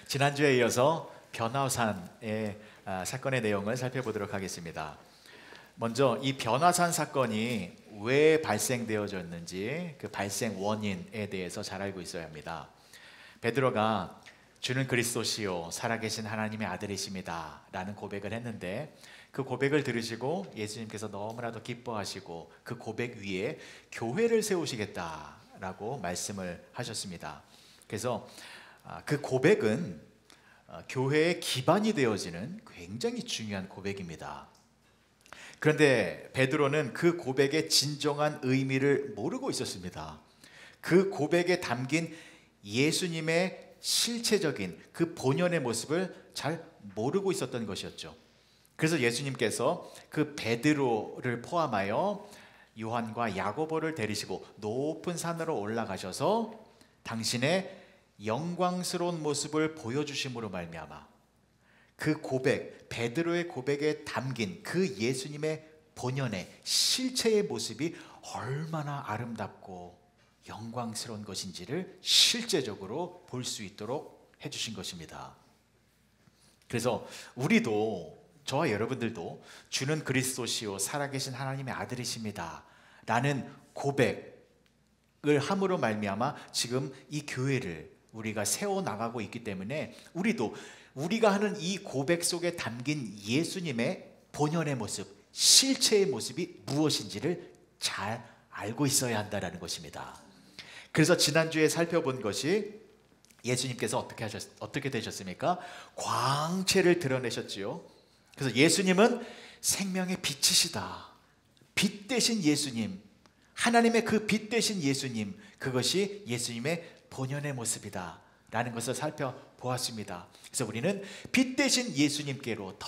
지난주에 이어서 변화산의 사건의 내용을 살펴보도록 하겠습니다. 먼저 이 변화산 사건이 왜 발생되어졌는지 그 발생 원인에 대해서 잘 알고 있어야 합니다. 베드로가 주는 그리스도시요 살아계신 하나님의 아들이십니다 라는 고백을 했는데, 그 고백을 들으시고 예수님께서 너무나도 기뻐하시고 그 고백 위에 교회를 세우시겠다라고 말씀을 하셨습니다. 그래서 그 고백은 교회의 기반이 되어지는 굉장히 중요한 고백입니다. 그런데 베드로는 그 고백의 진정한 의미를 모르고 있었습니다. 그 고백에 담긴 예수님의 실체적인 그 본연의 모습을 잘 모르고 있었던 것이었죠. 그래서 예수님께서 그 베드로를 포함하여 요한과 야고보를 데리시고 높은 산으로 올라가셔서 당신의 영광스러운 모습을 보여주심으로 말미암아 그 고백, 베드로의 고백에 담긴 그 예수님의 본연의 실체의 모습이 얼마나 아름답고 영광스러운 것인지를 실제적으로 볼 수 있도록 해주신 것입니다. 그래서 우리도, 저와 여러분들도 주는 그리스도시요 살아계신 하나님의 아들이십니다 라는 고백을 함으로 말미암아 지금 이 교회를 우리가 세워나가고 있기 때문에 우리도 우리가 하는 이 고백 속에 담긴 예수님의 본연의 모습, 실체의 모습이 무엇인지를 잘 알고 있어야 한다는 것입니다. 그래서 지난주에 살펴본 것이 예수님께서 어떻게 되셨습니까? 광채를 드러내셨지요. 그래서 예수님은 생명의 빛이시다. 빛 대신 예수님, 하나님의 그 빛 대신 예수님, 그것이 예수님의 본연의 모습이다 라는 것을 살펴보았습니다. 그래서 우리는 빛 대신 예수님께로 더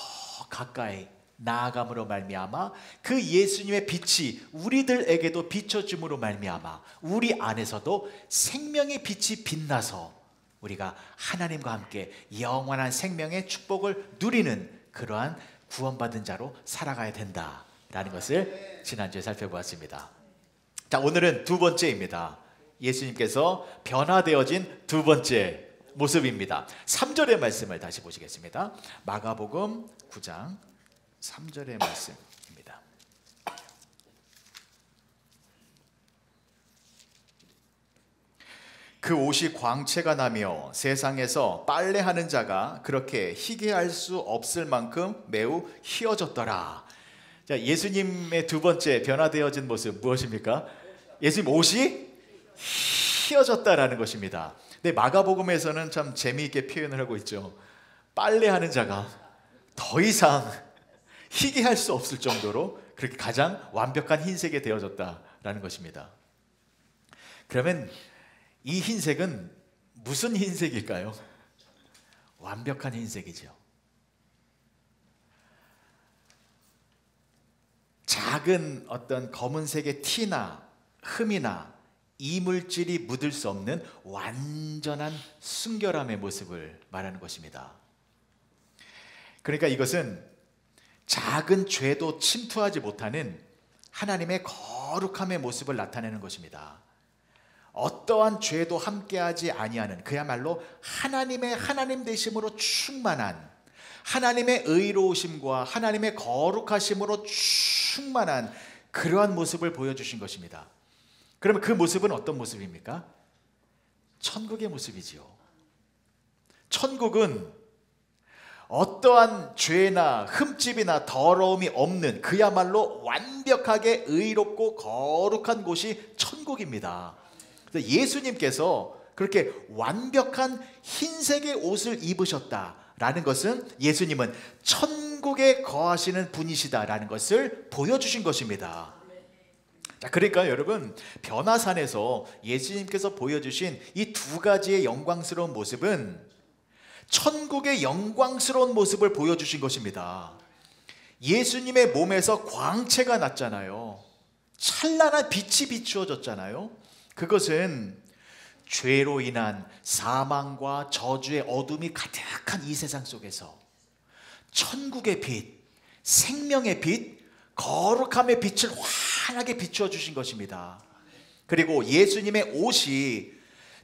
가까이 나아감으로 말미암아 그 예수님의 빛이 우리들에게도 비춰줌으로 말미암아 우리 안에서도 생명의 빛이 빛나서 우리가 하나님과 함께 영원한 생명의 축복을 누리는 그러한 구원받은 자로 살아가야 된다라는 것을 지난주에 살펴보았습니다. 자, 오늘은 두 번째입니다. 예수님께서 변화되어진 두 번째 모습입니다. 3절의 말씀을 다시 보시겠습니다. 마가복음 9장 3절의 말씀입니다. 그 옷이 광채가 나며 세상에서 빨래하는 자가 그렇게 희게 할 수 없을 만큼 매우 희어졌더라. 자, 예수님의 두 번째 변화되어진 모습 무엇입니까? 예수님 옷이 희어졌다라는 것입니다. 근데 마가복음에서는 참 재미있게 표현을 하고 있죠. 빨래하는 자가 더 이상 희게 할 수 없을 정도로 그렇게 가장 완벽한 흰색이 되어졌다라는 것입니다. 그러면 이 흰색은 무슨 흰색일까요? 완벽한 흰색이죠. 작은 어떤 검은색의 티나 흠이나 이물질이 묻을 수 없는 완전한 순결함의 모습을 말하는 것입니다. 그러니까 이것은 작은 죄도 침투하지 못하는 하나님의 거룩함의 모습을 나타내는 것입니다. 어떠한 죄도 함께하지 아니하는 그야말로 하나님의 하나님 되심으로 충만한, 하나님의 의로우심과 하나님의 거룩하심으로 충만한 그러한 모습을 보여주신 것입니다. 그러면 그 모습은 어떤 모습입니까? 천국의 모습이지요. 천국은 어떠한 죄나 흠집이나 더러움이 없는 그야말로 완벽하게 의롭고 거룩한 곳이 천국입니다. 그래서 예수님께서 그렇게 완벽한 흰색의 옷을 입으셨다라는 것은 예수님은 천국에 거하시는 분이시다라는 것을 보여주신 것입니다. 자, 그러니까 여러분, 변화산에서 예수님께서 보여주신 이 두 가지의 영광스러운 모습은 천국의 영광스러운 모습을 보여주신 것입니다. 예수님의 몸에서 광채가 났잖아요. 찬란한 빛이 비추어졌잖아요. 그것은 죄로 인한 사망과 저주의 어둠이 가득한 이 세상 속에서 천국의 빛, 생명의 빛, 거룩함의 빛을 환하게 비추어 주신 것입니다. 그리고 예수님의 옷이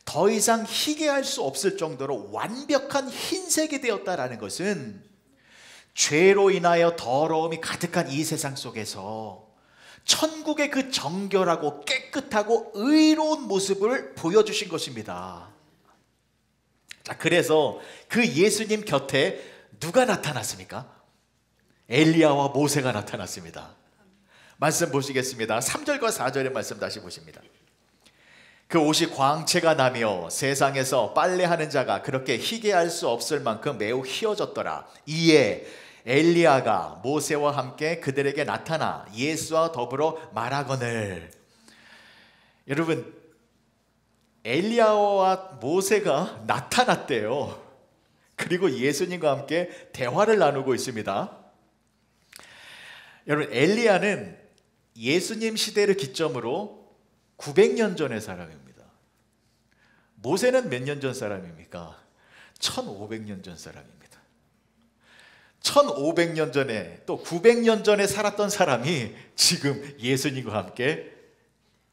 더 이상 희게 할 수 없을 정도로 완벽한 흰색이 되었다라는 것은 죄로 인하여 더러움이 가득한 이 세상 속에서 천국의 그 정결하고 깨끗하고 의로운 모습을 보여주신 것입니다. 자, 그래서 그 예수님 곁에 누가 나타났습니까? 엘리야와 모세가 나타났습니다. 말씀 보시겠습니다. 3절과 4절의 말씀 다시 보십니다. 그 옷이 광채가 나며 세상에서 빨래하는 자가 그렇게 희게 할 수 없을 만큼 매우 희어졌더라. 이에 엘리야가 모세와 함께 그들에게 나타나 예수와 더불어 말하거늘. 여러분, 엘리야와 모세가 나타났대요. 그리고 예수님과 함께 대화를 나누고 있습니다. 여러분, 엘리야는 예수님 시대를 기점으로 900년 전의 사람입니다. 모세는 몇 년 전 사람입니까? 1500년 전 사람입니다. 1500년 전에 또 900년 전에 살았던 사람이 지금 예수님과 함께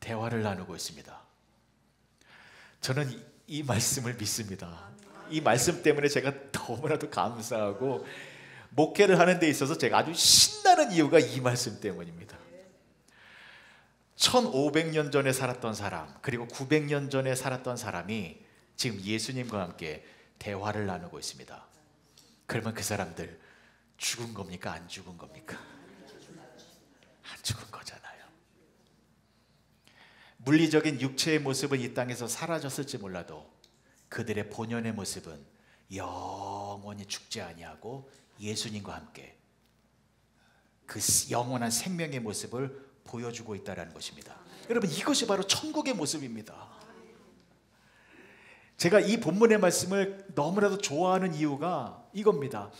대화를 나누고 있습니다. 저는 이 말씀을 믿습니다. 이 말씀 때문에 제가 너무나도 감사하고 목회를 하는 데 있어서 제가 아주 신나는 이유가 이 말씀 때문입니다. 1500년 전에 살았던 사람, 그리고 900년 전에 살았던 사람이 지금 예수님과 함께 대화를 나누고 있습니다. 그러면 그 사람들 죽은 겁니까? 안 죽은 겁니까? 안 죽은 거잖아요. 물리적인 육체의 모습은 이 땅에서 사라졌을지 몰라도 그들의 본연의 모습은 영원히 죽지 아니하고 예수님과 함께 그 영원한 생명의 모습을 보여주고 있다는 것입니다. 여러분, 이것이 바로 천국의 모습입니다. 제가 이 본문의 말씀을 너무나도 좋아하는 이유가 이겁니다.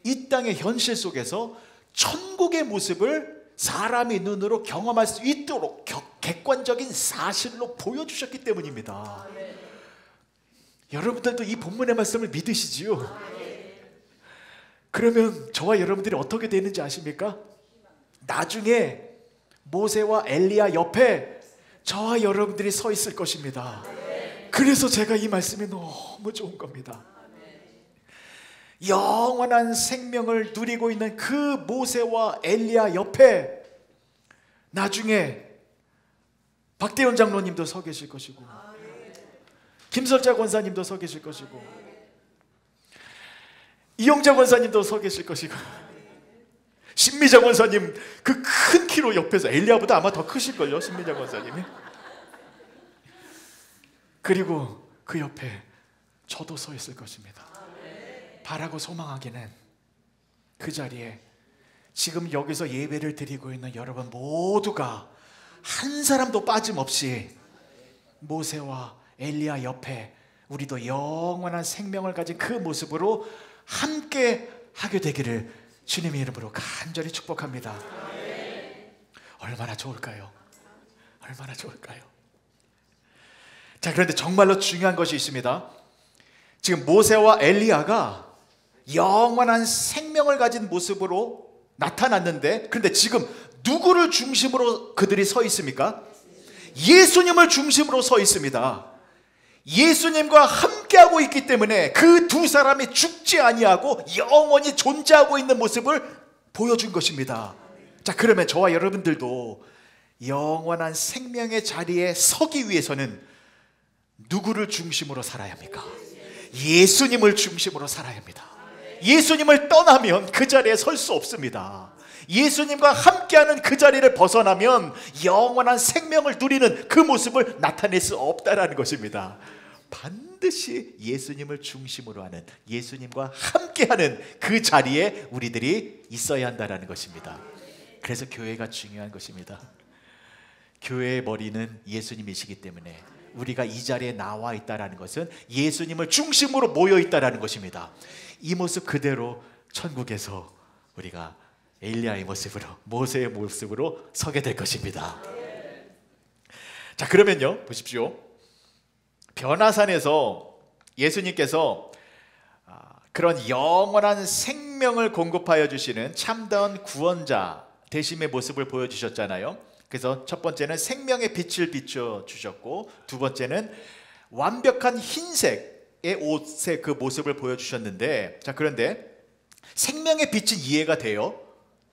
이 땅의 현실 속에서 천국의 모습을 사람의 눈으로 경험할 수 있도록 객관적인 사실로 보여주셨기 때문입니다. 여러분들도 이 본문의 말씀을 믿으시지요? 그러면 저와 여러분들이 어떻게 되는지 아십니까? 나중에 모세와 엘리야 옆에 저와 여러분들이 서 있을 것입니다. 그래서 제가 이 말씀이 너무 좋은 겁니다. 영원한 생명을 누리고 있는 그 모세와 엘리야 옆에 나중에 박대현 장로님도 서 계실 것이고, 김설자 권사님도 서 계실 것이고, 이영자 권사님도 서 계실 것이고, 신미자 권사님 그 큰 키로 옆에서, 엘리야보다 아마 더 크실걸요, 신미자 권사님이. 그리고 그 옆에 저도 서 있을 것입니다. 바라고 소망하기는 그 자리에 지금 여기서 예배를 드리고 있는 여러분 모두가 한 사람도 빠짐없이 모세와 엘리야 옆에 우리도 영원한 생명을 가진 그 모습으로 함께 하게 되기를 주님의 이름으로 간절히 축복합니다. 얼마나 좋을까요? 얼마나 좋을까요? 자, 그런데 정말로 중요한 것이 있습니다. 지금 모세와 엘리야가 영원한 생명을 가진 모습으로 나타났는데, 그런데 지금 누구를 중심으로 그들이 서 있습니까? 예수님을 중심으로 서 있습니다. 예수님과 함께하고 있기 때문에 그 두 사람이 죽지 아니하고 영원히 존재하고 있는 모습을 보여준 것입니다. 자, 그러면 저와 여러분들도 영원한 생명의 자리에 서기 위해서는 누구를 중심으로 살아야 합니까? 예수님을 중심으로 살아야 합니다. 예수님을 떠나면 그 자리에 설 수 없습니다. 예수님과 함께하는 그 자리를 벗어나면 영원한 생명을 누리는 그 모습을 나타낼 수 없다는 것입니다. 반드시 예수님을 중심으로 하는, 예수님과 함께하는 그 자리에 우리들이 있어야 한다는 것입니다. 그래서 교회가 중요한 것입니다. 교회의 머리는 예수님이시기 때문에 우리가 이 자리에 나와 있다는 것은 예수님을 중심으로 모여 있다는 것입니다. 이 모습 그대로 천국에서 우리가 엘리야의 모습으로, 모세의 모습으로 서게 될 것입니다. 자, 그러면요, 보십시오. 변화산에서 예수님께서 그런 영원한 생명을 공급하여 주시는 참다운 구원자 되심의 모습을 보여주셨잖아요. 그래서 첫 번째는 생명의 빛을 비춰 주셨고, 두 번째는 완벽한 흰색의 옷의 그 모습을 보여주셨는데, 자, 그런데 생명의 빛은 이해가 돼요.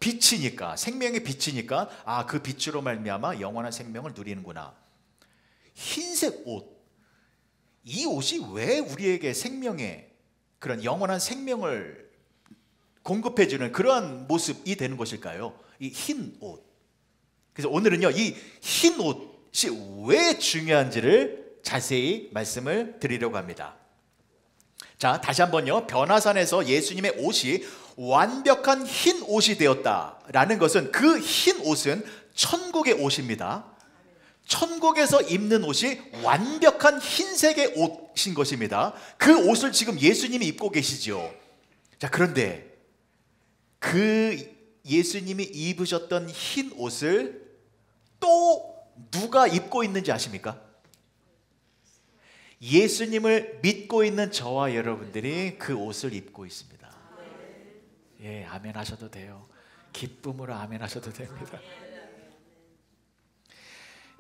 빛이니까, 생명의 빛이니까, 아, 그 빛으로 말미암아 영원한 생명을 누리는구나. 흰색 옷, 이 옷이 왜 우리에게 생명의 그런 영원한 생명을 공급해주는 그러한 모습이 되는 것일까요? 이 흰 옷. 그래서 오늘은요, 이 흰 옷이 왜 중요한지를 자세히 말씀을 드리려고 합니다. 자, 다시 한번요. 변화산에서 예수님의 옷이 완벽한 흰 옷이 되었다라는 것은, 그 흰 옷은 천국의 옷입니다. 천국에서 입는 옷이 완벽한 흰색의 옷인 것입니다. 그 옷을 지금 예수님이 입고 계시죠. 자, 그런데 그 예수님이 입으셨던 흰 옷을 또 누가 입고 있는지 아십니까? 예수님을 믿고 있는 저와 여러분들이 그 옷을 입고 있습니다. 예, 아멘 하셔도 돼요. 기쁨으로 아멘 하셔도 됩니다.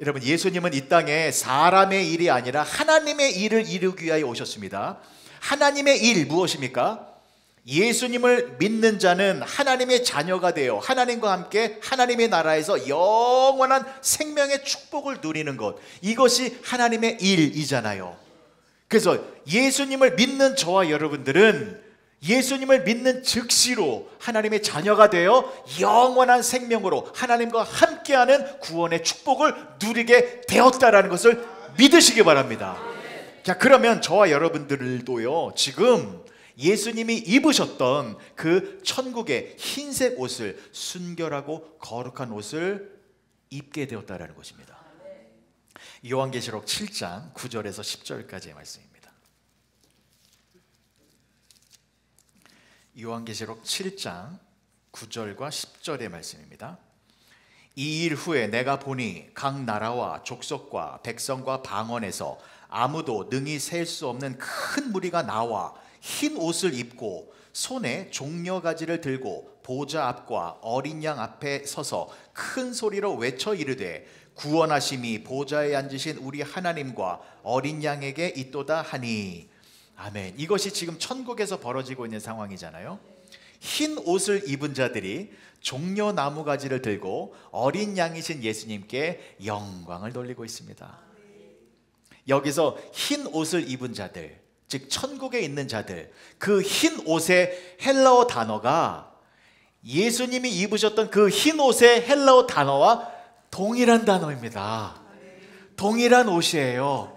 여러분, 예수님은 이 땅에 사람의 일이 아니라 하나님의 일을 이루기 위하여 오셨습니다. 하나님의 일 무엇입니까? 예수님을 믿는 자는 하나님의 자녀가 되어 하나님과 함께 하나님의 나라에서 영원한 생명의 축복을 누리는 것, 이것이 하나님의 일이잖아요. 그래서 예수님을 믿는 저와 여러분들은 예수님을 믿는 즉시로 하나님의 자녀가 되어 영원한 생명으로 하나님과 함께하는 구원의 축복을 누리게 되었다라는 것을 믿으시기 바랍니다. 자, 그러면 저와 여러분들도요, 지금 예수님이 입으셨던 그 천국의 흰색 옷을, 순결하고 거룩한 옷을 입게 되었다라는 것입니다. 요한계시록 7장 9절에서 10절까지의 말씀입니다. 요한계시록 7장 9절과 10절의 말씀입니다. 이 일 후에 내가 보니 각 나라와 족속과 백성과 방언에서 아무도 능히 셀 수 없는 큰 무리가 나와 흰 옷을 입고 손에 종려가지를 들고 보좌 앞과 어린 양 앞에 서서 큰 소리로 외쳐 이르되 구원하심이 보좌에 앉으신 우리 하나님과 어린 양에게 있도다 하니. 아멘. 이것이 지금 천국에서 벌어지고 있는 상황이잖아요. 흰 옷을 입은 자들이 종려 나무가지를 들고 어린 양이신 예수님께 영광을 돌리고 있습니다. 여기서 흰 옷을 입은 자들, 즉 천국에 있는 자들, 그 흰 옷의 헬라어 단어가 예수님이 입으셨던 그 흰 옷의 헬라어 단어와 동일한 단어입니다. 동일한 옷이에요.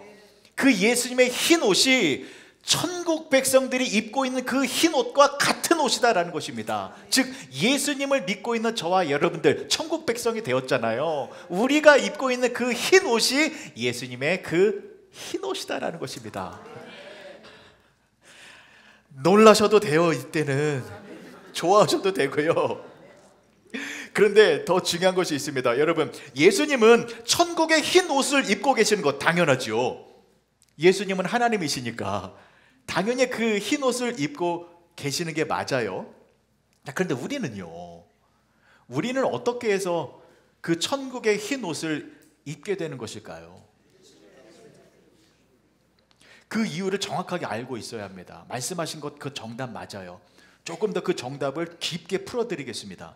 그 예수님의 흰 옷이 천국 백성들이 입고 있는 그 흰 옷과 같은 옷이다라는 것입니다. 즉 예수님을 믿고 있는 저와 여러분들 천국 백성이 되었잖아요. 우리가 입고 있는 그 흰 옷이 예수님의 그 흰 옷이다라는 것입니다. 놀라셔도 돼요. 이때는 좋아하셔도 되고요. 그런데 더 중요한 것이 있습니다. 여러분, 예수님은 천국의 흰 옷을 입고 계시는 것 당연하죠. 예수님은 하나님이시니까 당연히 그 흰 옷을 입고 계시는 게 맞아요. 그런데 우리는요, 우리는 어떻게 해서 그 천국의 흰 옷을 입게 되는 것일까요? 그 이유를 정확하게 알고 있어야 합니다. 말씀하신 것 그 정답 맞아요. 조금 더 그 정답을 깊게 풀어드리겠습니다.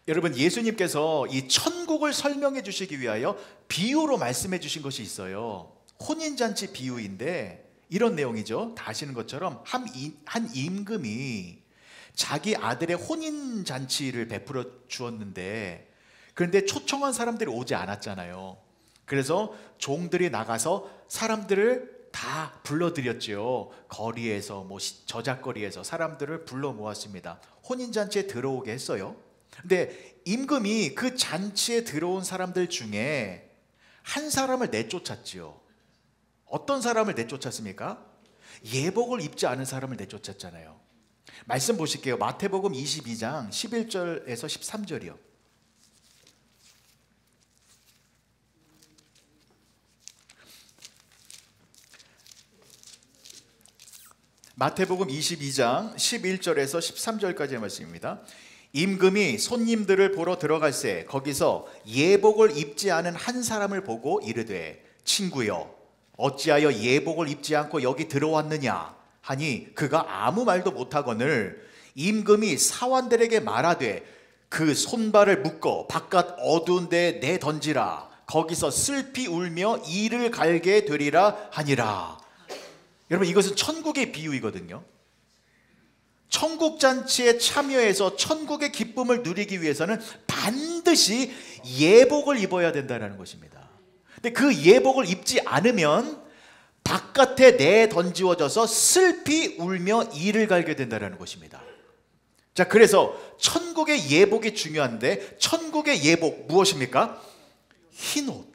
여러분, 예수님께서 이 천국을 설명해 주시기 위하여 비유로 말씀해 주신 것이 있어요. 혼인잔치 비유인데 이런 내용이죠. 다 아시는 것처럼 한 임금이 자기 아들의 혼인잔치를 베풀어 주었는데, 그런데 초청한 사람들이 오지 않았잖아요. 그래서 종들이 나가서 사람들을 다 불러들였죠. 거리에서 저작거리에서 사람들을 불러 모았습니다. 혼인잔치에 들어오게 했어요. 근데 임금이 그 잔치에 들어온 사람들 중에 한 사람을 내쫓았지요. 어떤 사람을 내쫓았습니까? 예복을 입지 않은 사람을 내쫓았잖아요. 말씀 보실게요. 마태복음 22장 11절에서 13절이요. 마태복음 22장 11절에서 13절까지의 말씀입니다. 임금이 손님들을 보러 들어갈새 거기서 예복을 입지 않은 한 사람을 보고 이르되 친구여 어찌하여 예복을 입지 않고 여기 들어왔느냐 하니 그가 아무 말도 못하거늘 임금이 사환들에게 말하되 그 손발을 묶어 바깥 어두운 데에 내던지라. 거기서 슬피 울며 이를 갈게 되리라 하니라. 여러분, 이것은 천국의 비유이거든요. 천국 잔치에 참여해서 천국의 기쁨을 누리기 위해서는 반드시 예복을 입어야 된다는 것입니다. 근데 그 예복을 입지 않으면 바깥에 내던지워져서 슬피 울며 이를 갈게 된다는 것입니다. 자, 그래서 천국의 예복이 중요한데 천국의 예복 무엇입니까? 흰 옷.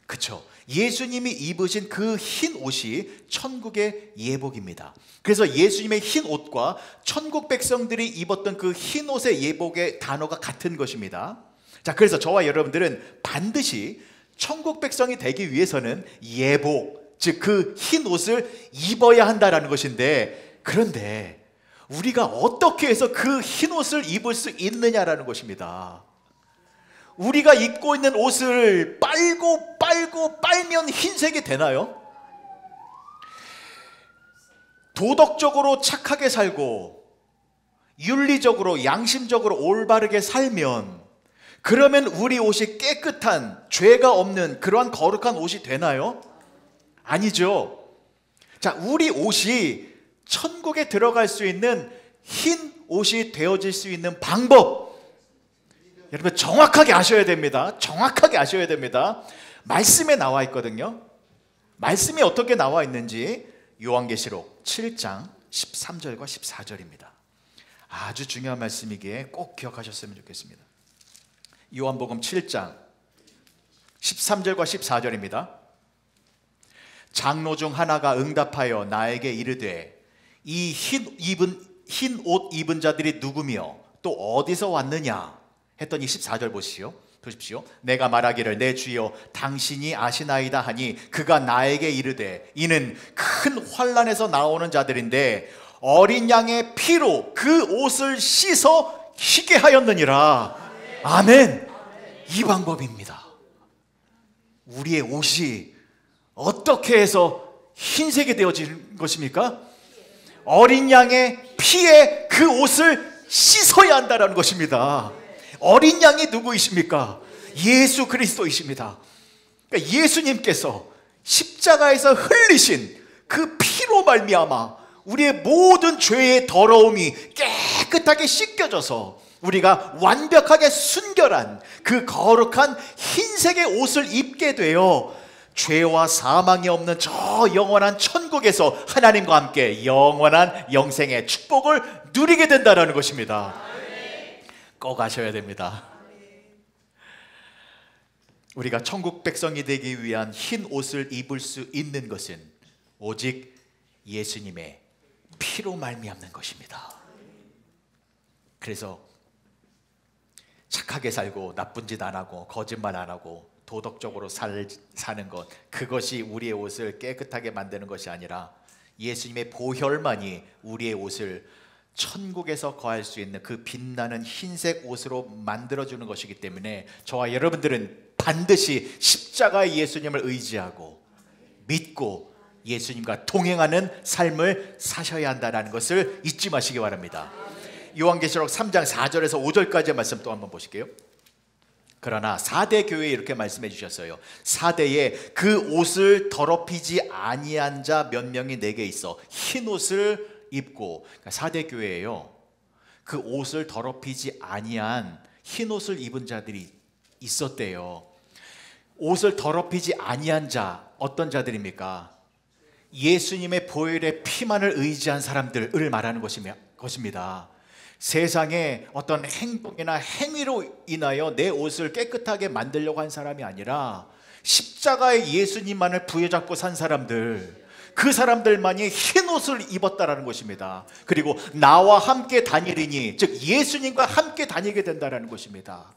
그렇죠? 예수님이 입으신 그 흰 옷이 천국의 예복입니다. 그래서 예수님의 흰 옷과 천국 백성들이 입었던 그 흰 옷의 예복의 단어가 같은 것입니다. 자, 그래서 저와 여러분들은 반드시 천국 백성이 되기 위해서는 예복, 즉 그 흰 옷을 입어야 한다라는 것인데, 그런데 우리가 어떻게 해서 그 흰 옷을 입을 수 있느냐라는 것입니다. 우리가 입고 있는 옷을 빨면 흰색이 되나요? 도덕적으로 착하게 살고 윤리적으로 양심적으로 올바르게 살면, 그러면 우리 옷이 깨끗한, 죄가 없는 그러한 거룩한 옷이 되나요? 아니죠. 자, 우리 옷이 천국에 들어갈 수 있는 흰 옷이 되어질 수 있는 방법, 여러분 정확하게 아셔야 됩니다. 정확하게 아셔야 됩니다. 말씀에 나와 있거든요. 말씀이 어떻게 나와 있는지 요한계시록 7장 13절과 14절입니다. 아주 중요한 말씀이기에 꼭 기억하셨으면 좋겠습니다. 요한복음 7장 13절과 14절입니다. 장로 중 하나가 응답하여 나에게 이르되 이 흰 옷 입은 자들이 누구며 또 어디서 왔느냐 했더니 14절 보십시오. 내가 말하기를 내 주여 당신이 아시나이다 하니 그가 나에게 이르되 이는 큰 환난에서 나오는 자들인데 어린 양의 피로 그 옷을 씻어 희게 하였느니라. 아멘. 이 방법입니다. 우리의 옷이 어떻게 해서 흰색이 되어진 것입니까? 어린 양의 피에 그 옷을 씻어야 한다는 것입니다. 어린 양이 누구이십니까? 예수 그리스도이십니다. 그러니까 예수님께서 십자가에서 흘리신 그 피로 말미암아 우리의 모든 죄의 더러움이 깨끗하게 씻겨져서 우리가 완벽하게 순결한 그 거룩한 흰색의 옷을 입게 되어 죄와 사망이 없는 저 영원한 천국에서 하나님과 함께 영원한 영생의 축복을 누리게 된다는 것입니다. 꼭 아셔야 됩니다. 우리가 천국 백성이 되기 위한 흰 옷을 입을 수 있는 것은 오직 예수님의 피로 말미암는 것입니다. 그래서 착하게 살고 나쁜 짓 안 하고 거짓말 안 하고 도덕적으로 사는 것, 그것이 우리의 옷을 깨끗하게 만드는 것이 아니라 예수님의 보혈만이 우리의 옷을 천국에서 거할 수 있는 그 빛나는 흰색 옷으로 만들어주는 것이기 때문에 저와 여러분들은 반드시 십자가의 예수님을 의지하고 믿고 예수님과 동행하는 삶을 사셔야 한다는 것을 잊지 마시기 바랍니다. 요한계시록 3장 4절에서 5절까지의 말씀 또 한번 보실게요. 그러나 사대 교회에 이렇게 말씀해 주셨어요. 사대에 그 옷을 더럽히지 아니한 자 몇 명이 내게 있어 흰 옷을 입고, 그러니까 사대 교회에요, 그 옷을 더럽히지 아니한 흰 옷을 입은 자들이 있었대요. 옷을 더럽히지 아니한 자, 어떤 자들입니까? 예수님의 보혈의 피만을 의지한 사람들을 말하는 것입니다. 세상에 어떤 행동이나 행위로 인하여 내 옷을 깨끗하게 만들려고 한 사람이 아니라 십자가의 예수님만을 부여잡고 산 사람들, 그 사람들만이 흰 옷을 입었다라는 것입니다. 그리고 나와 함께 다니리니, 즉 예수님과 함께 다니게 된다라는 것입니다.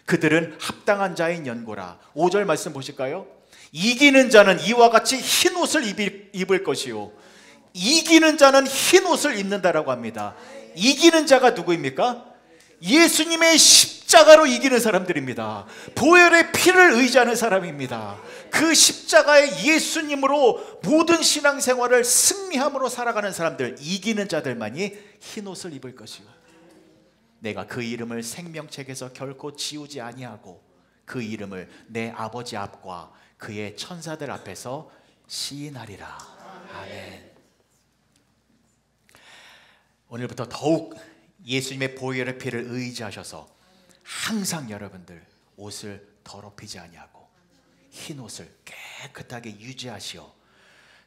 그들은 합당한 자인 연고라. 5절 말씀 보실까요? 이기는 자는 이와 같이 흰 옷을 입을 것이요, 이기는 자는 흰 옷을 입는다라고 합니다. 이기는 자가 누구입니까? 예수님의 십자가로 이기는 사람들입니다. 보혈의 피를 의지하는 사람입니다. 그 십자가의 예수님으로 모든 신앙생활을 승리함으로 살아가는 사람들, 이기는 자들만이 흰옷을 입을 것이요 내가 그 이름을 생명책에서 결코 지우지 아니하고 그 이름을 내 아버지 앞과 그의 천사들 앞에서 시인하리라. 아멘. 오늘부터 더욱 예수님의 보혈의 피를 의지하셔서 항상 여러분들 옷을 더럽히지 아니하고 흰 옷을 깨끗하게 유지하시어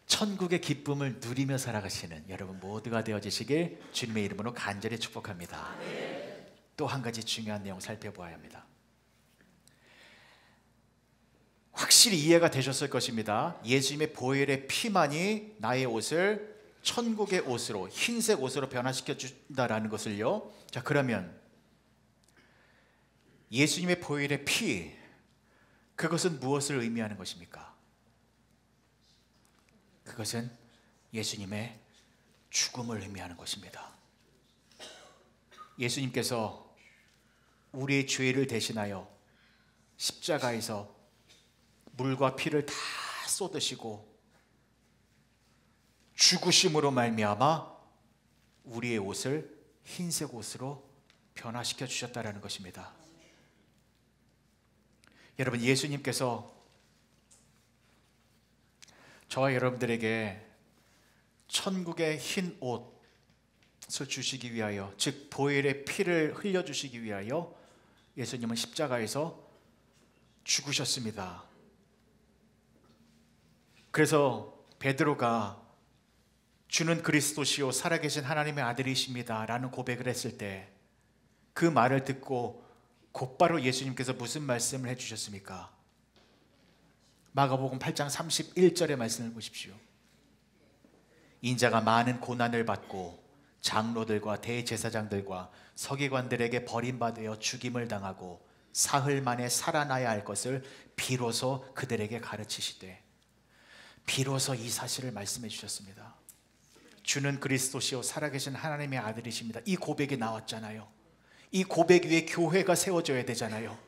천국의 기쁨을 누리며 살아가시는 여러분 모두가 되어지시길 주님의 이름으로 간절히 축복합니다. 또 한 가지 중요한 내용 살펴보아야 합니다. 확실히 이해가 되셨을 것입니다. 예수님의 보혈의 피만이 나의 옷을 천국의 옷으로, 흰색 옷으로 변화시켜 준다라는 것을요. 자, 그러면 예수님의 보혈의 피, 그것은 무엇을 의미하는 것입니까? 그것은 예수님의 죽음을 의미하는 것입니다. 예수님께서 우리의 죄를 대신하여 십자가에서 물과 피를 다 쏟으시고 죽으심으로 말미암아 우리의 옷을 흰색 옷으로 변화시켜 주셨다라는 것입니다. 여러분, 예수님께서 저와 여러분들에게 천국의 흰 옷을 주시기 위하여, 즉 보혈의 피를 흘려주시기 위하여 예수님은 십자가에서 죽으셨습니다. 그래서 베드로가 주는 그리스도시요 살아계신 하나님의 아들이십니다 라는 고백을 했을 때 그 말을 듣고 곧바로 예수님께서 무슨 말씀을 해주셨습니까? 마가복음 8장 31절의 말씀을 보십시오. 인자가 많은 고난을 받고 장로들과 대제사장들과 서기관들에게 버림받아 죽임을 당하고 사흘 만에 살아나야 할 것을 비로소 그들에게 가르치시되, 비로소 이 사실을 말씀해 주셨습니다. 주는 그리스도시요 살아계신 하나님의 아들이십니다. 이 고백이 나왔잖아요. 이 고백 위에 교회가 세워져야 되잖아요.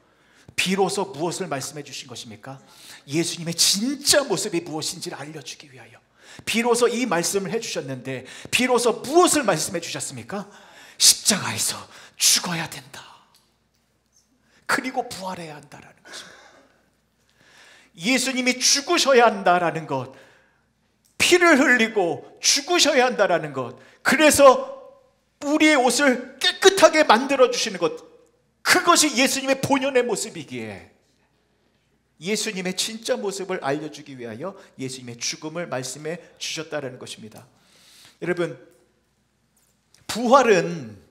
비로소 무엇을 말씀해 주신 것입니까? 예수님의 진짜 모습이 무엇인지를 알려주기 위하여 비로소 이 말씀을 해주셨는데, 비로소 무엇을 말씀해 주셨습니까? 십자가에서 죽어야 된다, 그리고 부활해야 한다라는 것입니다. 예수님이 죽으셔야 한다라는 것, 피를 흘리고 죽으셔야 한다라는 것, 그래서 우리의 옷을 깨끗하게 만들어주시는 것, 그것이 예수님의 본연의 모습이기에 예수님의 진짜 모습을 알려주기 위하여 예수님의 죽음을 말씀해 주셨다는 것입니다. 여러분, 부활은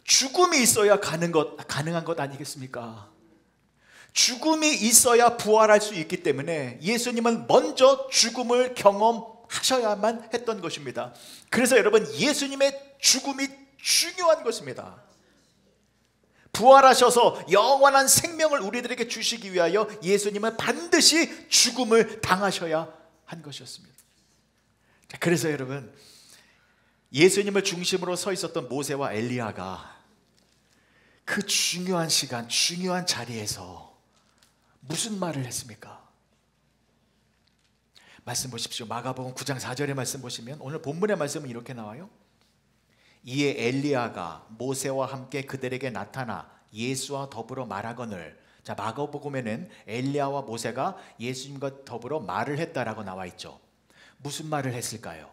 죽음이 있어야 가능한 것 아니겠습니까? 죽음이 있어야 부활할 수 있기 때문에 예수님은 먼저 죽음을 경험하셔야만 했던 것입니다. 그래서 여러분, 예수님의 죽음이 중요한 것입니다. 부활하셔서 영원한 생명을 우리들에게 주시기 위하여 예수님은 반드시 죽음을 당하셔야 한 것이었습니다. 그래서 여러분, 예수님을 중심으로 서 있었던 모세와 엘리야가 그 중요한 시간, 중요한 자리에서 무슨 말을 했습니까? 말씀 보십시오. 마가복음 9장 4절의 말씀 보시면 오늘 본문의 말씀은 이렇게 나와요. 이에 엘리야가 모세와 함께 그들에게 나타나 예수와 더불어 말하거늘. 자, 마가복음에는 엘리야와 모세가 예수님과 더불어 말을 했다라고 나와 있죠. 무슨 말을 했을까요?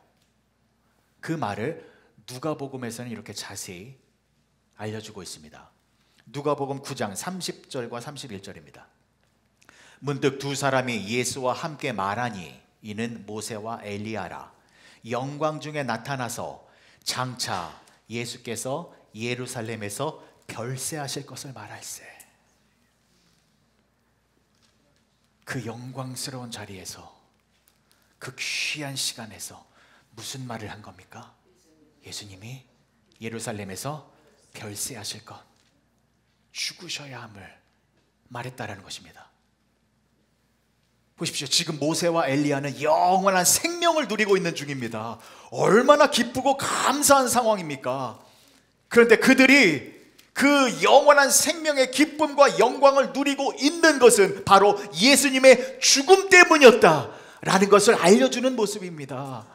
그 말을 누가복음에서는 이렇게 자세히 알려주고 있습니다. 누가복음 9장 30절과 31절입니다. 문득 두 사람이 예수와 함께 말하니 이는 모세와 엘리야라. 영광 중에 나타나서 장차 예수께서 예루살렘에서 별세하실 것을 말할세. 그 영광스러운 자리에서, 그 귀한 시간에서 무슨 말을 한 겁니까? 예수님이 예루살렘에서 별세하실 것, 죽으셔야 함을 말했다라는 것입니다. 보십시오. 지금 모세와 엘리야는 영원한 생명을 누리고 있는 중입니다. 얼마나 기쁘고 감사한 상황입니까? 그런데 그들이 그 영원한 생명의 기쁨과 영광을 누리고 있는 것은 바로 예수님의 죽음 때문이었다라는 것을 알려주는 모습입니다.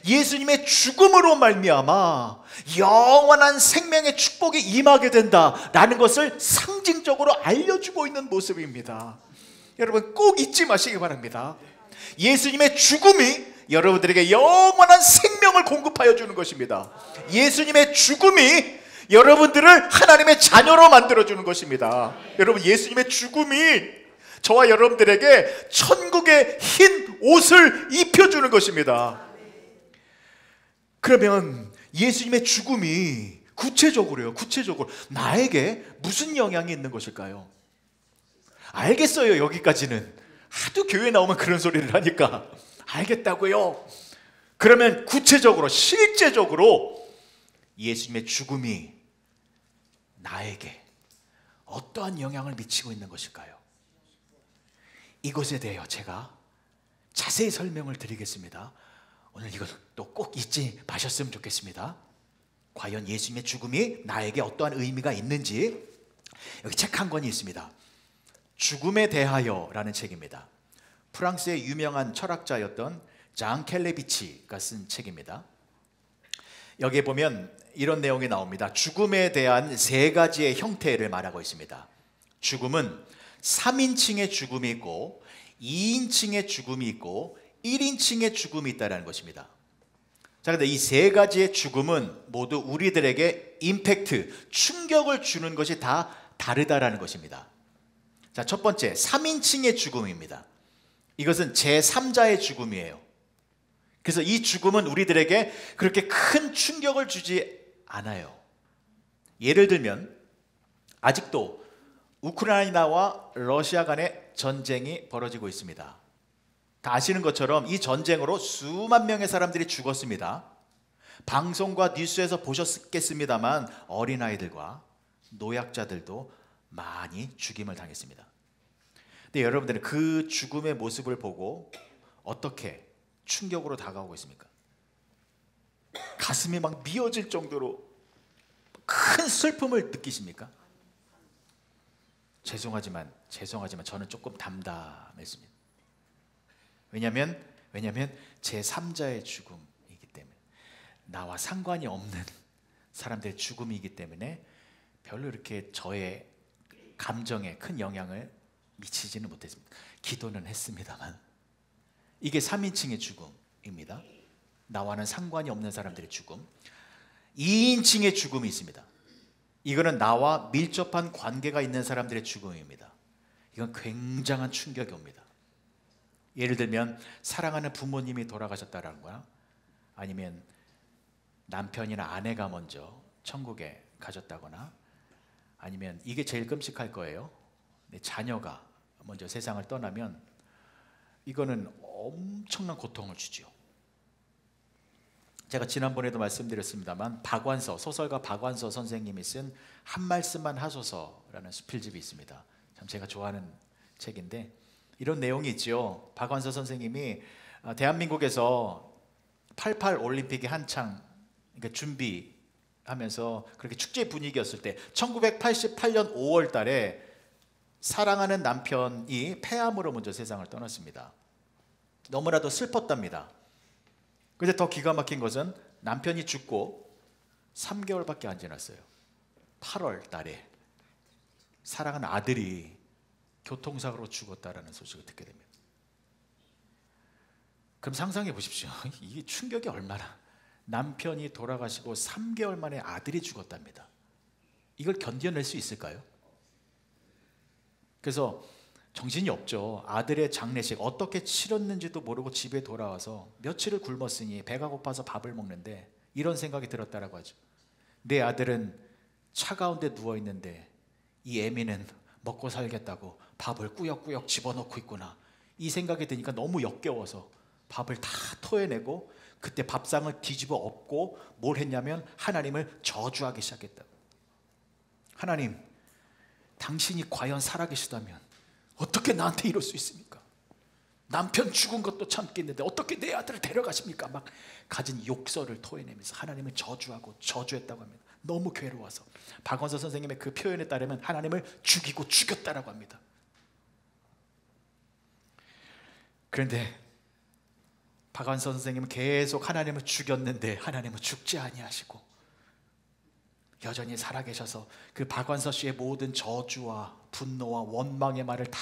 예수님의 죽음으로 말미암아 영원한 생명의 축복이 임하게 된다라는 것을 상징적으로 알려주고 있는 모습입니다. 여러분 꼭 잊지 마시기 바랍니다. 예수님의 죽음이 여러분들에게 영원한 생명을 공급하여 주는 것입니다. 예수님의 죽음이 여러분들을 하나님의 자녀로 만들어주는 것입니다. 여러분 예수님의 죽음이 저와 여러분들에게 천국의 흰 옷을 입혀주는 것입니다. 그러면 예수님의 죽음이 구체적으로 나에게 무슨 영향이 있는 것일까요? 알겠어요. 여기까지는 하도 교회 나오면 그런 소리를 하니까 알겠다고요. 그러면 구체적으로 실제적으로 예수님의 죽음이 나에게 어떠한 영향을 미치고 있는 것일까요? 이것에 대하여 제가 자세히 설명을 드리겠습니다. 오늘 이것도 꼭 잊지 마셨으면 좋겠습니다. 과연 예수님의 죽음이 나에게 어떠한 의미가 있는지 여기 책 한 권이 있습니다. 죽음에 대하여라는 책입니다. 프랑스의 유명한 철학자였던 장 켈레비치가 쓴 책입니다. 여기에 보면 이런 내용이 나옵니다. 죽음에 대한 세 가지의 형태를 말하고 있습니다. 죽음은 3인칭의 죽음이 있고 2인칭의 죽음이 있고 1인칭의 죽음이 있다는 것입니다. 자, 근데 이 세 가지의 죽음은 모두 우리들에게 임팩트, 충격을 주는 것이 다 다르다라는 것입니다. 자, 첫 번째 3인칭의 죽음입니다. 이것은 제3자의 죽음이에요. 그래서 이 죽음은 우리들에게 그렇게 큰 충격을 주지 않아요. 예를 들면 아직도 우크라이나와 러시아 간의 전쟁이 벌어지고 있습니다. 다 아시는 것처럼 이 전쟁으로 수만 명의 사람들이 죽었습니다. 방송과 뉴스에서 보셨겠습니다만 어린아이들과 노약자들도 많이 죽임을 당했습니다. 근데 여러분들은 그 죽음의 모습을 보고 어떻게 충격으로 다가오고 있습니까? 가슴이 막 미어질 정도로 큰 슬픔을 느끼십니까? 죄송하지만 저는 조금 담담했습니다. 왜냐하면 제3자의 죽음이기 때문에, 나와 상관이 없는 사람들의 죽음이기 때문에 별로 이렇게 저의 감정에 큰 영향을 미치지는 못했습니다. 기도는 했습니다만 이게 3인칭의 죽음입니다. 나와는 상관이 없는 사람들의 죽음. 2인칭의 죽음이 있습니다. 이거는 나와 밀접한 관계가 있는 사람들의 죽음입니다. 이건 굉장한 충격이 옵니다. 예를 들면 사랑하는 부모님이 돌아가셨다라는 거야. 아니면 남편이나 아내가 먼저 천국에 가셨다거나, 아니면 이게 제일 끔찍할 거예요. 내 자녀가 먼저 세상을 떠나면 이거는 엄청난 고통을 주죠. 제가 지난번에도 말씀드렸습니다만 소설가 박완서 선생님이 쓴 한 말씀만 하소서라는 수필집이 있습니다. 참 제가 좋아하는 책인데 이런 내용이 있죠. 박완서 선생님이 대한민국에서 88 올림픽이 한창 준비하면서 그렇게 축제 분위기였을 때 1988년 5월 달에 사랑하는 남편이 폐암으로 먼저 세상을 떠났습니다. 너무나도 슬펐답니다. 그런데 더 기가 막힌 것은 남편이 죽고 3개월밖에 안 지났어요. 8월 달에 사랑하는 아들이 교통사고로 죽었다라는 소식을 듣게 됩니다. 그럼 상상해 보십시오. 이게 충격이 얼마나. 남편이 돌아가시고 3개월 만에 아들이 죽었답니다. 이걸 견뎌낼 수 있을까요? 그래서 정신이 없죠. 아들의 장례식 어떻게 치렀는지도 모르고 집에 돌아와서 며칠을 굶었으니 배가 고파서 밥을 먹는데 이런 생각이 들었다라고 하죠. 내 아들은 차가운데 누워있는데 이 애미는 먹고 살겠다고 밥을 꾸역꾸역 집어넣고 있구나. 이 생각이 드니까 너무 역겨워서 밥을 다 토해내고 그때 밥상을 뒤집어 엎고 뭘 했냐면 하나님을 저주하기 시작했다. 하나님, 당신이 과연 살아계시다면 어떻게 나한테 이럴 수 있습니까? 남편 죽은 것도 참겠는데 어떻게 내 아들을 데려가십니까? 막 가진 욕설을 토해내면서 하나님을 저주하고 저주했다고 합니다. 너무 괴로워서. 박원서 선생님의 그 표현에 따르면 하나님을 죽이고 죽였다라고 합니다. 그런데 박원서 선생님은 계속 하나님을 죽였는데 하나님은 죽지 아니하시고 여전히 살아계셔서 그 박완서 씨의 모든 저주와 분노와 원망의 말을 다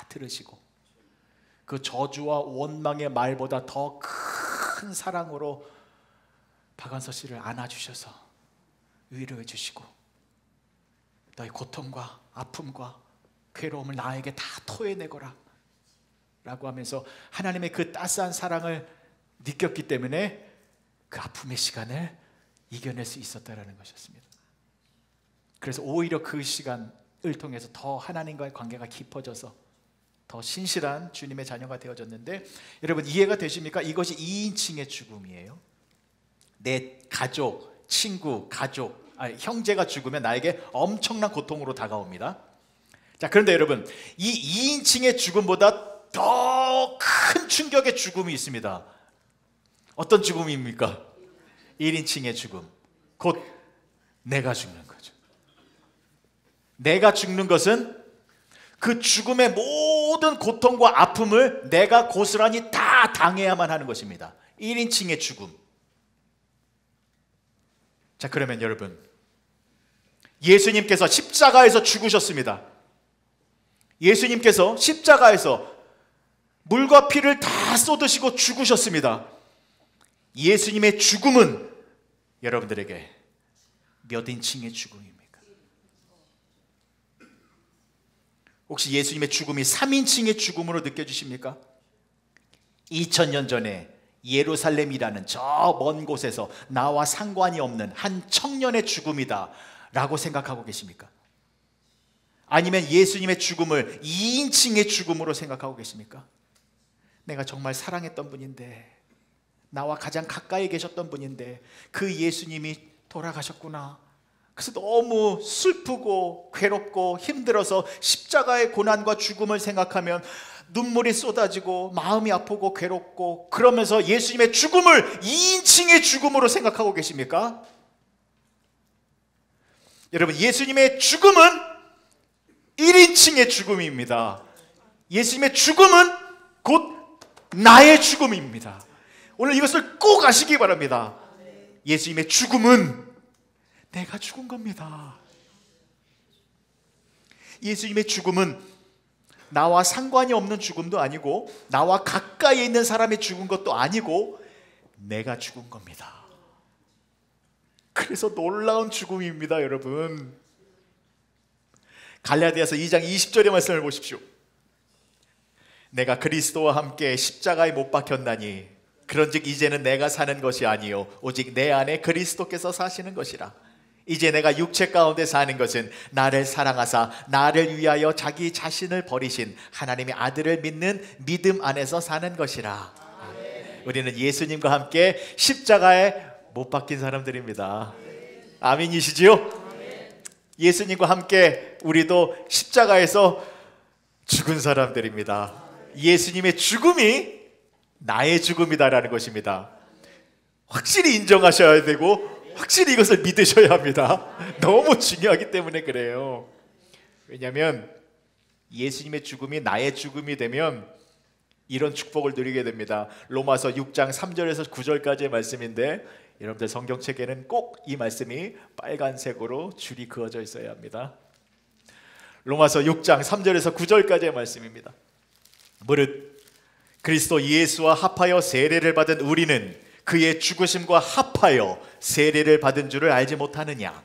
들으시고 그 저주와 원망의 말보다 더 큰 사랑으로 박완서 씨를 안아주셔서 위로해 주시고 너의 고통과 아픔과 괴로움을 나에게 다 토해내거라 라고 하면서 하나님의 그 따스한 사랑을 느꼈기 때문에 그 아픔의 시간을 이겨낼 수 있었다라는 것이었습니다. 그래서 오히려 그 시간을 통해서 더 하나님과의 관계가 깊어져서 더 신실한 주님의 자녀가 되어졌는데, 여러분 이해가 되십니까? 이것이 2인칭의 죽음이에요. 내 가족, 친구, 형제가 죽으면 나에게 엄청난 고통으로 다가옵니다. 자, 그런데 여러분 이 2인칭의 죽음보다 더 큰 충격의 죽음이 있습니다. 어떤 죽음입니까? 1인칭의 죽음. 곧 내가 죽는 거죠. 내가 죽는 것은 그 죽음의 모든 고통과 아픔을 내가 고스란히 다 당해야만 하는 것입니다. 1인칭의 죽음. 자, 그러면 여러분 예수님께서 십자가에서 죽으셨습니다. 예수님께서 십자가에서 물과 피를 다 쏟으시고 죽으셨습니다. 예수님의 죽음은 여러분들에게 몇 인칭의 죽음입니까? 혹시 예수님의 죽음이 3인칭의 죽음으로 느껴지십니까? 2000년 전에 예루살렘이라는 저 먼 곳에서 나와 상관이 없는 한 청년의 죽음이다 라고 생각하고 계십니까? 아니면 예수님의 죽음을 2인칭의 죽음으로 생각하고 계십니까? 내가 정말 사랑했던 분인데, 나와 가장 가까이 계셨던 분인데 그 예수님이 돌아가셨구나. 그래서 너무 슬프고 괴롭고 힘들어서 십자가의 고난과 죽음을 생각하면 눈물이 쏟아지고 마음이 아프고 괴롭고, 그러면서 예수님의 죽음을 2인칭의 죽음으로 생각하고 계십니까? 여러분 예수님의 죽음은 1인칭의 죽음입니다. 예수님의 죽음은 곧 나의 죽음입니다. 오늘 이것을 꼭 아시기 바랍니다. 예수님의 죽음은 내가 죽은 겁니다. 예수님의 죽음은 나와 상관이 없는 죽음도 아니고 나와 가까이 있는 사람이 죽은 것도 아니고 내가 죽은 겁니다. 그래서 놀라운 죽음입니다, 여러분. 갈라디아서 2장 20절의 말씀을 보십시오. 내가 그리스도와 함께 십자가에 못 박혔나니 그런즉 이제는 내가 사는 것이 아니요 오직 내 안에 그리스도께서 사시는 것이라. 이제 내가 육체 가운데 사는 것은 나를 사랑하사 나를 위하여 자기 자신을 버리신 하나님의 아들을 믿는 믿음 안에서 사는 것이라. 우리는 예수님과 함께 십자가에 못 박힌 사람들입니다. 아멘이시지요? 예수님과 함께 우리도 십자가에서 죽은 사람들입니다. 예수님의 죽음이 나의 죽음이다라는 것입니다. 확실히 인정하셔야 되고 확실히 이것을 믿으셔야 합니다. 너무 중요하기 때문에 그래요. 왜냐하면 예수님의 죽음이 나의 죽음이 되면 이런 축복을 누리게 됩니다. 로마서 6장 3절에서 9절까지의 말씀인데 여러분들 성경책에는 꼭 이 말씀이 빨간색으로 줄이 그어져 있어야 합니다. 로마서 6장 3절에서 9절까지의 말씀입니다. 무릇 그리스도 예수와 합하여 세례를 받은 우리는 그의 죽으심과 합하여 세례를 받은 줄을 알지 못하느냐.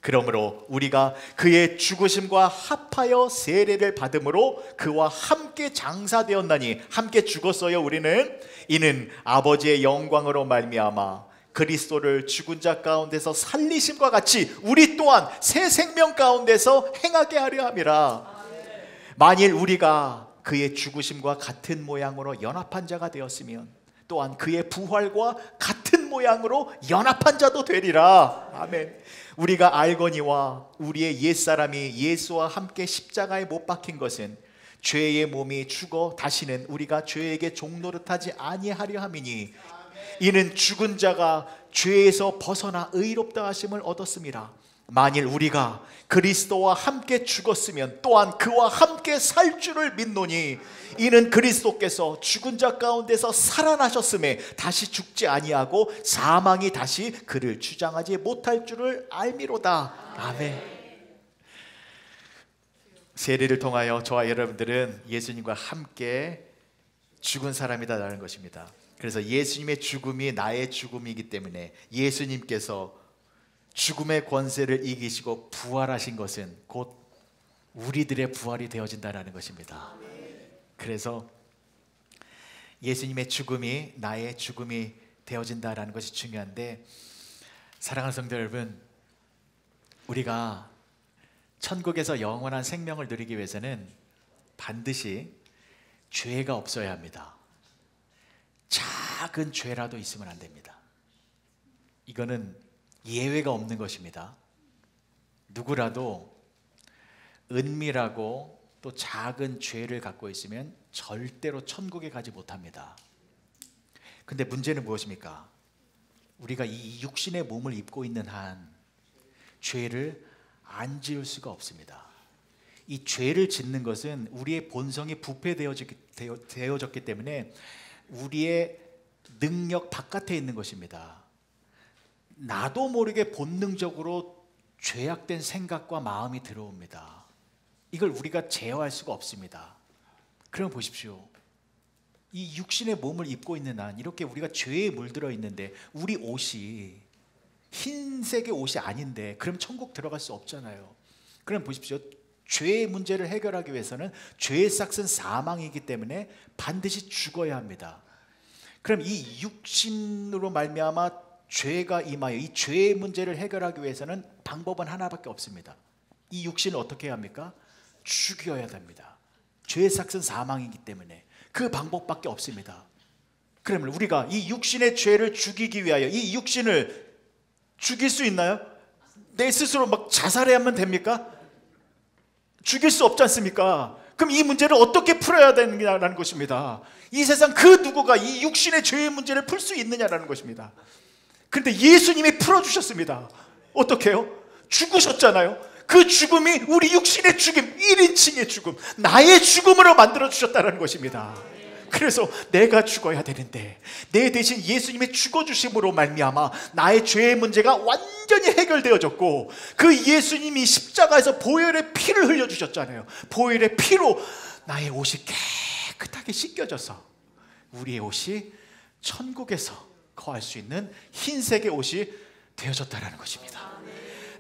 그러므로 우리가 그의 죽으심과 합하여 세례를 받음으로 그와 함께 장사되었나니, 함께 죽었어요 우리는. 이는 아버지의 영광으로 말미암아 그리스도를 죽은 자 가운데서 살리심과 같이 우리 또한 새 생명 가운데서 행하게 하려 함이라. 만일 우리가 그의 죽으심과 같은 모양으로 연합한 자가 되었으면 또한 그의 부활과 같은 모양으로 연합한 자도 되리라. 아멘. 우리가 알거니와 우리의 옛사람이 예수와 함께 십자가에 못 박힌 것은 죄의 몸이 죽어 다시는 우리가 죄에게 종노릇하지 아니하려 함이니, 이는 죽은 자가 죄에서 벗어나 의롭다 하심을 얻었습니다. 만일 우리가 그리스도와 함께 죽었으면 또한 그와 함께 살 줄을 믿노니 이는 그리스도께서 죽은 자 가운데서 살아나셨음에 다시 죽지 아니하고 사망이 다시 그를 주장하지 못할 줄을 알미로다. 아멘. 세례를 통하여 저와 여러분들은 예수님과 함께 죽은 사람이다라는 것입니다. 그래서 예수님의 죽음이 나의 죽음이기 때문에 예수님께서 죽음의 권세를 이기시고 부활하신 것은 곧 우리들의 부활이 되어진다는 것입니다. 그래서 예수님의 죽음이 나의 죽음이 되어진다는 것이 중요한데, 사랑하는 성도 여러분, 우리가 천국에서 영원한 생명을 누리기 위해서는 반드시 죄가 없어야 합니다. 작은 죄라도 있으면 안 됩니다. 이거는 예외가 없는 것입니다. 누구라도 은밀하고 또 작은 죄를 갖고 있으면 절대로 천국에 가지 못합니다. 근데 문제는 무엇입니까? 우리가 이 육신의 몸을 입고 있는 한 죄를 안 지을 수가 없습니다. 이 죄를 짓는 것은 우리의 본성이 부패되어졌기 때문에 우리의 능력 바깥에 있는 것입니다. 나도 모르게 본능적으로 죄악된 생각과 마음이 들어옵니다. 이걸 우리가 제어할 수가 없습니다. 그럼 보십시오. 이 육신의 몸을 입고 있는 한 이렇게 우리가 죄에 물들어 있는데 우리 옷이 흰색의 옷이 아닌데 그럼 천국 들어갈 수 없잖아요. 그럼 보십시오. 죄의 문제를 해결하기 위해서는 죄의 삭은 사망이기 때문에 반드시 죽어야 합니다. 그럼 이 육신으로 말미암아 죄가 임하여 이 죄의 문제를 해결하기 위해서는 방법은 하나밖에 없습니다. 이 육신을 어떻게 해야 합니까? 죽여야 됩니다. 죄의 삭은 사망이기 때문에 그 방법밖에 없습니다. 그러면 우리가 이 육신의 죄를 죽이기 위하여 이 육신을 죽일 수 있나요? 내 스스로 막 자살해야만 됩니까? 죽일 수 없지 않습니까? 그럼 이 문제를 어떻게 풀어야 되느냐라는 것입니다. 이 세상 그 누구가 이 육신의 죄의 문제를 풀 수 있느냐라는 것입니다. 그런데 예수님이 풀어주셨습니다. 어떻게 해요? 죽으셨잖아요. 그 죽음이 우리 육신의 죽음, 1인칭의 죽음, 나의 죽음으로 만들어주셨다는 것입니다. 그래서 내가 죽어야 되는데 내 대신 예수님의 죽어주심으로 말미암아 나의 죄의 문제가 완전히 해결되어졌고, 그 예수님이 십자가에서 보혈의 피를 흘려주셨잖아요. 보혈의 피로 나의 옷이 깨끗하게 씻겨져서 우리의 옷이 천국에서 거할 수 있는 흰색의 옷이 되어졌다는 것입니다.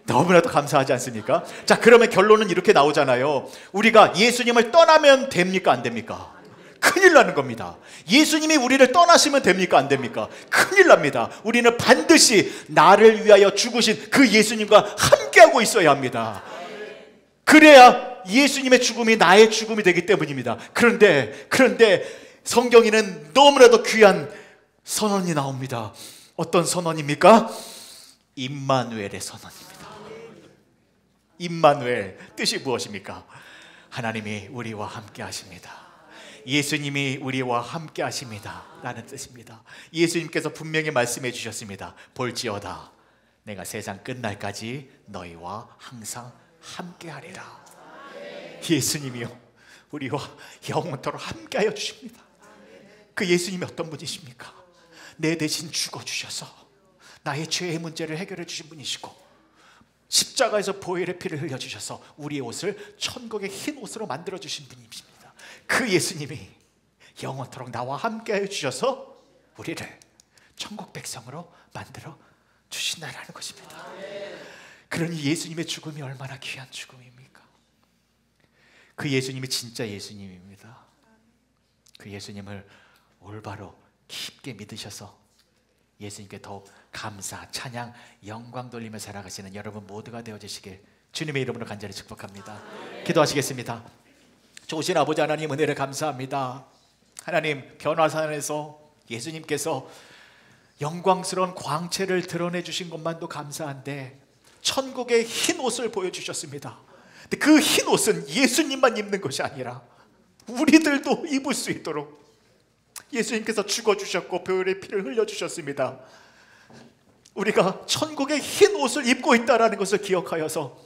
너무나도 감사하지 않습니까? 자, 그러면 결론은 이렇게 나오잖아요. 우리가 예수님을 떠나면 됩니까? 안 됩니까? 큰일 나는 겁니다. 예수님이 우리를 떠나시면 됩니까? 안 됩니까? 큰일 납니다. 우리는 반드시 나를 위하여 죽으신 그 예수님과 함께하고 있어야 합니다. 그래야 예수님의 죽음이 나의 죽음이 되기 때문입니다. 그런데 성경에는 너무나도 귀한 선언이 나옵니다. 어떤 선언입니까? 임마누엘의 선언입니다. 임마누엘, 뜻이 무엇입니까? 하나님이 우리와 함께 하십니다. 예수님이 우리와 함께 하십니다 라는 뜻입니다. 예수님께서 분명히 말씀해 주셨습니다. 볼지어다 내가 세상 끝날까지 너희와 항상 함께 하리라. 예수님이요, 우리와 영원토록 함께 하여 주십니다. 그 예수님이 어떤 분이십니까? 내 대신 죽어주셔서 나의 죄의 문제를 해결해 주신 분이시고, 십자가에서 보혈의 피를 흘려주셔서 우리의 옷을 천국의 흰 옷으로 만들어 주신 분이십니다. 그 예수님이 영원토록 나와 함께하여 주셔서 우리를 천국 백성으로 만들어 주신다라는 것입니다. 그러니 예수님의 죽음이 얼마나 귀한 죽음입니까? 그 예수님이 진짜 예수님입니다. 그 예수님을 올바로 깊게 믿으셔서 예수님께 더욱 감사, 찬양, 영광 돌리며 살아가시는 여러분 모두가 되어주시길 주님의 이름으로 간절히 축복합니다. 기도하시겠습니다. 좋으신 아버지 하나님, 은혜를 감사합니다. 하나님, 변화산에서 예수님께서 영광스러운 광채를 드러내 주신 것만도 감사한데 천국의 흰 옷을 보여주셨습니다. 근데 그 흰 옷은 예수님만 입는 것이 아니라 우리들도 입을 수 있도록 예수님께서 죽어주셨고 보혈의 피를 흘려주셨습니다. 우리가 천국의 흰 옷을 입고 있다는 것을 기억하여서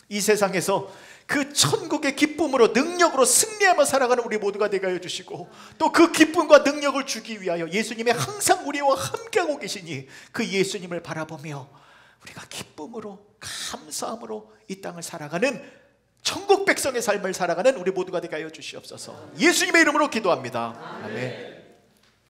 이 세상에서 그 천국의 기쁨으로 능력으로 승리하며 살아가는 우리 모두가 되게 하여 주시고, 또 그 기쁨과 능력을 주기 위하여 예수님이 항상 우리와 함께하고 계시니 그 예수님을 바라보며 우리가 기쁨으로 감사함으로 이 땅을 살아가는 천국 백성의 삶을 살아가는 우리 모두가 되게 하여 주시옵소서. 예수님의 이름으로 기도합니다. 아멘.